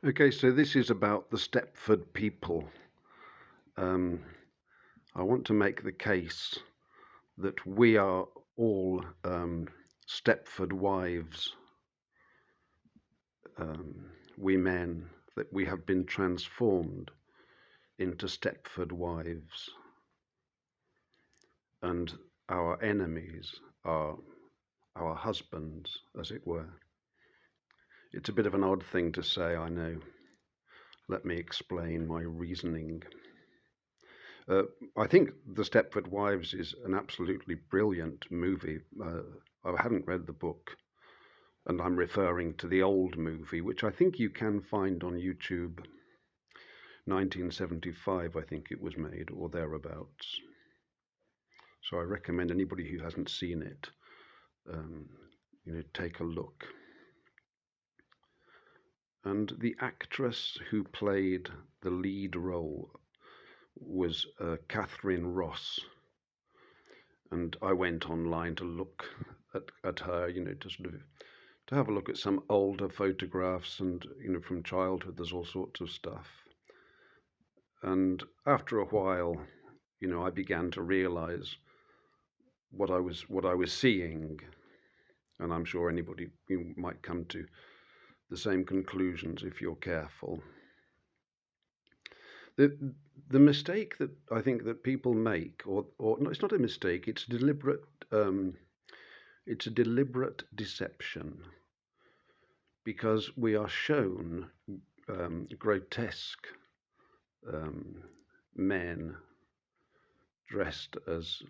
Okay, so this is about the Stepford people. Um, I want to make the case that we are all Stepford wives, we men, that we have been transformed into Stepford wives, and our enemies are our husbands, as it were. It's a bit of an odd thing to say, I know. Let me explain my reasoning. Uh, I think The Stepford Wives is an absolutely brilliant movie. I haven't read the book, and I'm referring to the old movie, which I think you can find on YouTube. 1975, I think it was made, or thereabouts. So I recommend anybody who hasn't seen it, um, take a look. And the actress who played the lead role was Catherine Ross. And I went online to look at her, to sort of to have a look at some older photographs, and from childhood there's all sorts of stuff. And after a while, I began to realize what I was seeing, and I'm sure anybody might come to the same conclusions if you're careful. The mistake that I think that people make, or no, it's not a mistake, it's a deliberate deception, because we are shown grotesque men dressed as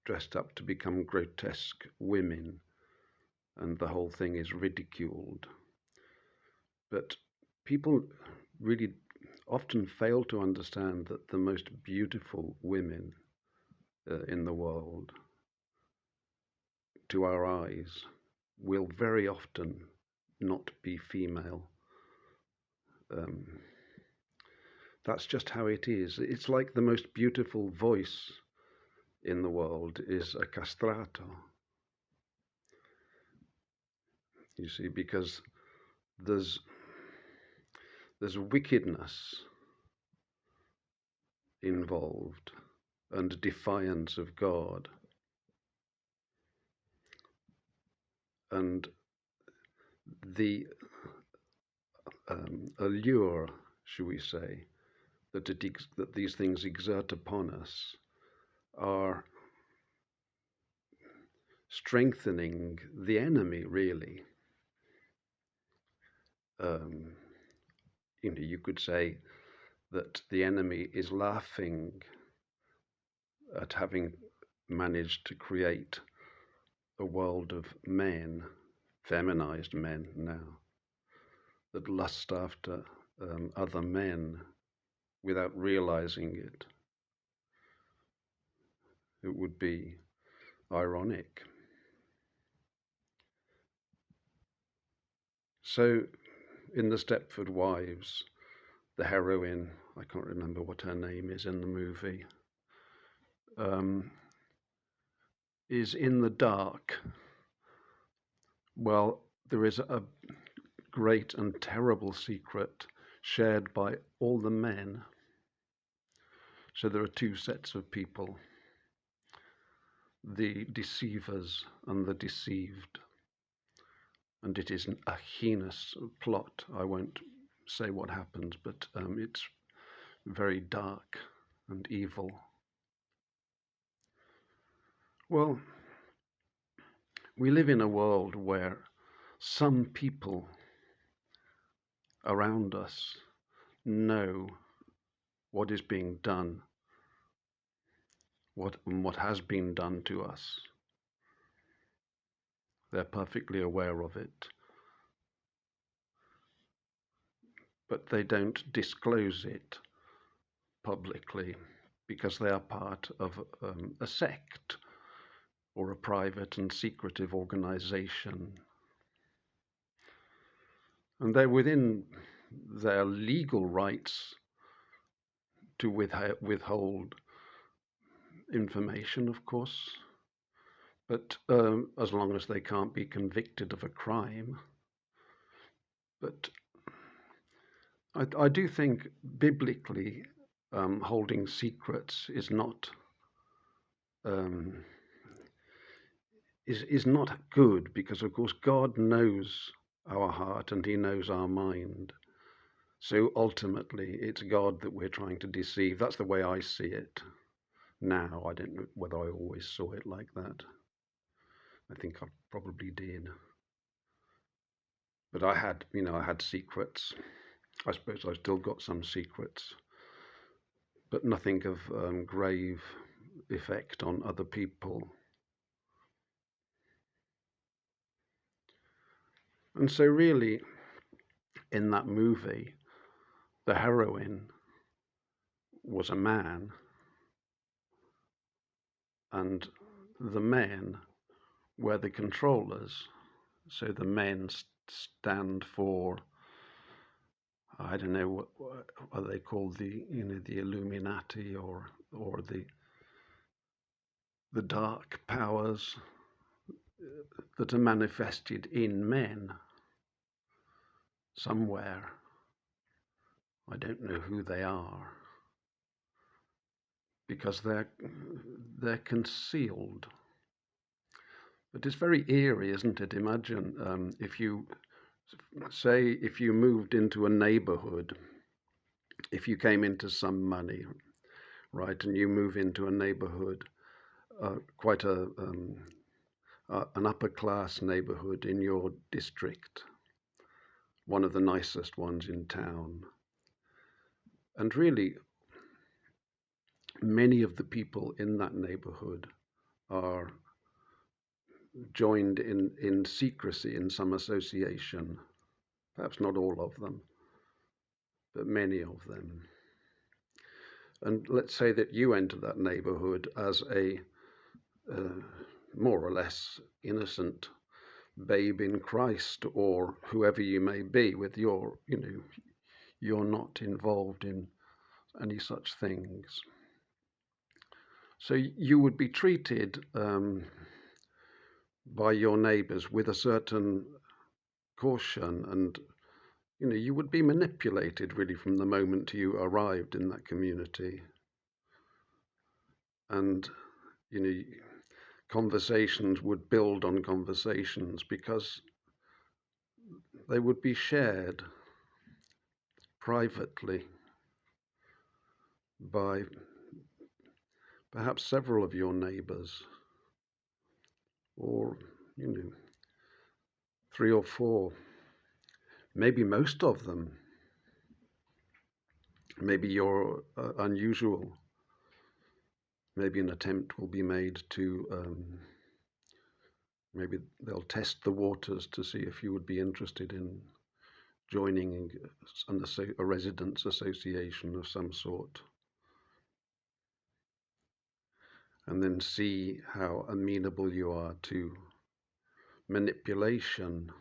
dressed up to become grotesque women, and the whole thing is ridiculed. But people really often fail to understand that the most beautiful women in the world, to our eyes, will very often not be female. That's just how it is. It's like the most beautiful voice in the world is a castrato. You see, because there's wickedness involved and defiance of God. And the allure, shall we say, that these things exert upon us are strengthening the enemy, really. You could say that the enemy is laughing at having managed to create a world of men, feminized men now, that lust after other men without realizing it. It would be ironic. So, in the Stepford Wives, the heroine, I can't remember what her name is in the movie, is in the dark. Well, there is a great and terrible secret shared by all the men. So there are two sets of people, the deceivers and the deceived. And it is a heinous plot. I won't say what happens, but it's very dark and evil. Well, we live in a world where some people around us know what is being done, what has been done to us. They're perfectly aware of it, but they don't disclose it publicly because they are part of a sect or a private and secretive organization. And they're within their legal rights to withhold information, of course, but as long as they can't be convicted of a crime. But I do think biblically, holding secrets um, is not good, because of course God knows our heart and He knows our mind. So ultimately, it's God that we're trying to deceive. That's the way I see it now. I don't know whether I always saw it like that. I think I probably did. But I had secrets. I suppose I've still got some secrets, but nothing of grave effect on other people. And so, really, in that movie, the heroine was a man, and the men were the controllers. So the men stand for, I don't know what are they called, the Illuminati, or the dark powers that are manifested in men somewhere. I don't know who they are, because they're concealed. But it's very eerie, isn't it? Imagine if you moved into a neighborhood, if you came into some money, right, and you move into a neighborhood, quite an upper class neighborhood in your district, one of the nicest ones in town. And really, many of the people in that neighborhood are joined in secrecy in some association. Perhaps not all of them, but many of them. And let's say that you enter that neighborhood as a more or less innocent babe in Christ, or whoever you may be, with you're not involved in any such things. So you would be treated by your neighbors with a certain caution, and you would be manipulated really from the moment you arrived in that community. And conversations would build on conversations, because they would be shared privately by perhaps several of your neighbors, or 3 or 4, maybe most of them. Maybe you're unusual. Maybe an attempt will be made to maybe they'll test the waters to see if you would be interested in joining a residents association of some sort, and then see how amenable you are to manipulation.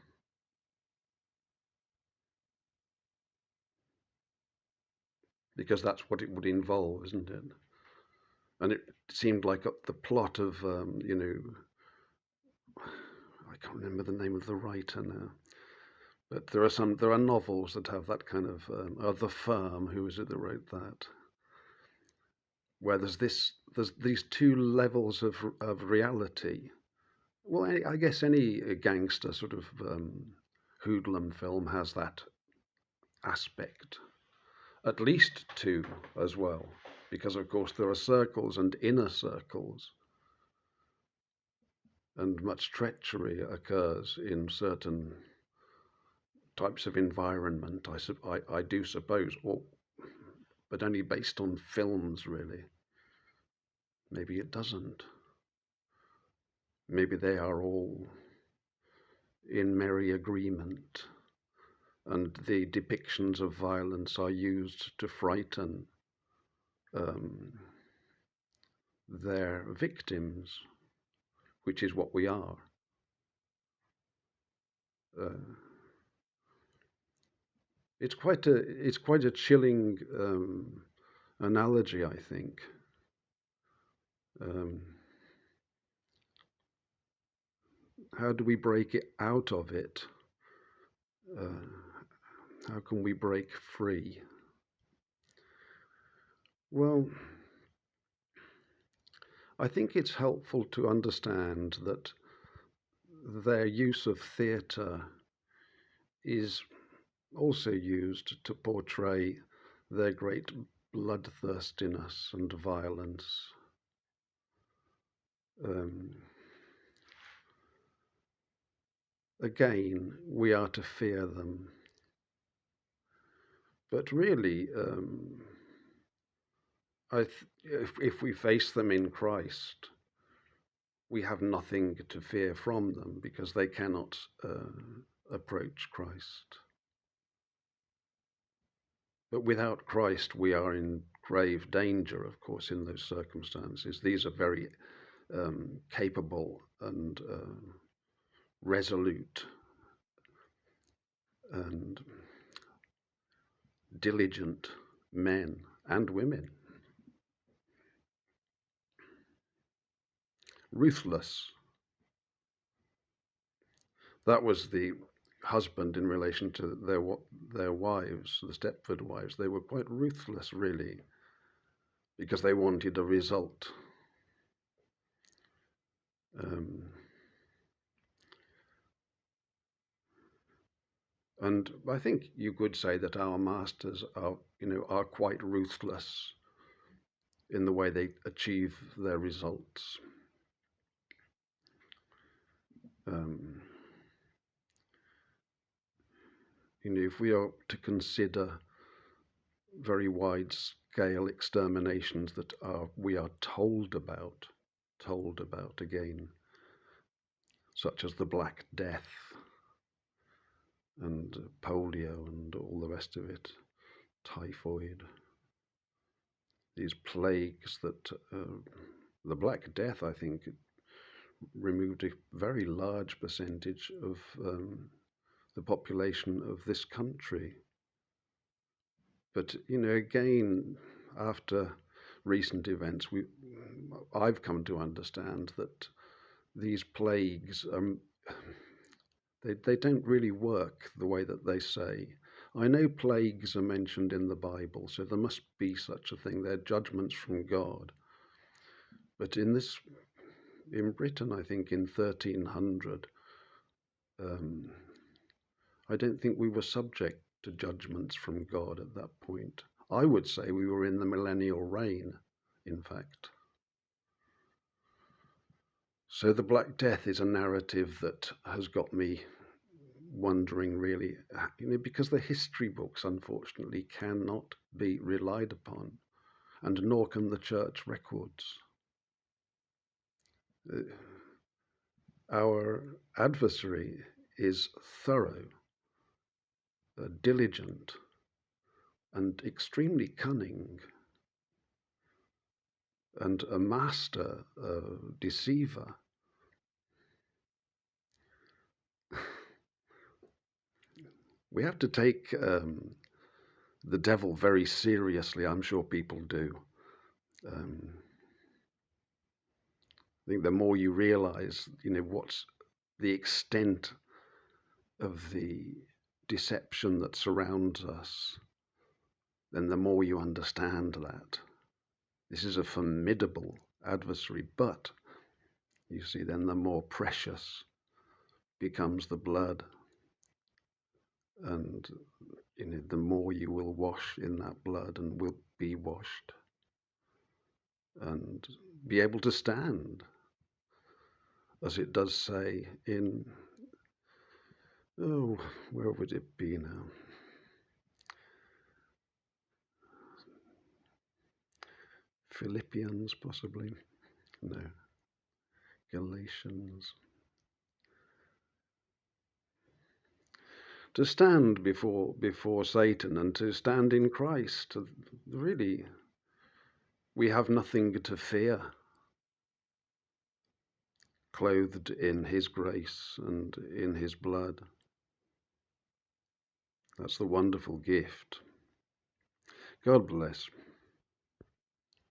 Because that's what it would involve, isn't it? And it seemed like the plot of, I can't remember the name of the writer now, but there are novels that have that kind of, The Firm, who is it that wrote that? Where there's these two levels of reality. Well, I guess any gangster sort of hoodlum film has that aspect, at least two as well, because of course there are circles and inner circles, and much treachery occurs in certain types of environment, I do suppose, but only based on films, really. Maybe it doesn't. Maybe they are all in merry agreement, and the depictions of violence are used to frighten their victims, which is what we are. It's quite a chilling analogy, I think. How do we break it out of it? How can we break free? Well, I think it's helpful to understand that their use of theatre is also used to portray their great bloodthirstiness and violence. Again, we are to fear them. But really, if we face them in Christ, we have nothing to fear from them because they cannot approach Christ. But without Christ, we are in grave danger, of course, in those circumstances. These are very capable and resolute and diligent men and women. Ruthless. That was the husband in relation to their wives, the Stepford wives. They were quite ruthless, really, because they wanted a result. And I think you could say that our masters are quite ruthless in the way they achieve their results. If we are to consider very wide-scale exterminations that we are told about again, such as the Black Death and polio and all the rest of it, typhoid, these plagues that the Black Death, I think, removed a very large percentage of the population of this country. But again, after recent events, I've come to understand that these plagues they don't really work the way that they say. I know plagues are mentioned in the Bible, so there must be such a thing. They're judgments from God. But in Britain, I think in 1300, I don't think we were subject to judgments from God at that point. I would say we were in the millennial reign, in fact. So the Black Death is a narrative that has got me wondering, really, because the history books, unfortunately, cannot be relied upon, and nor can the church records. Our adversary is thorough, diligent, and extremely cunning, and a master deceiver. We have to take the devil very seriously. I'm sure people do. I think the more you realize, what's the extent of the deception that surrounds us, then the more you understand that this is a formidable adversary. But you see, then the more precious becomes the blood, and the more you will wash in that blood and will be washed and be able to stand, as it does say in, where would it be now? Philippians, possibly? No. Galatians. To stand before Satan and to stand in Christ, really, we have nothing to fear, clothed in his grace and in his blood. That's the wonderful gift. God bless.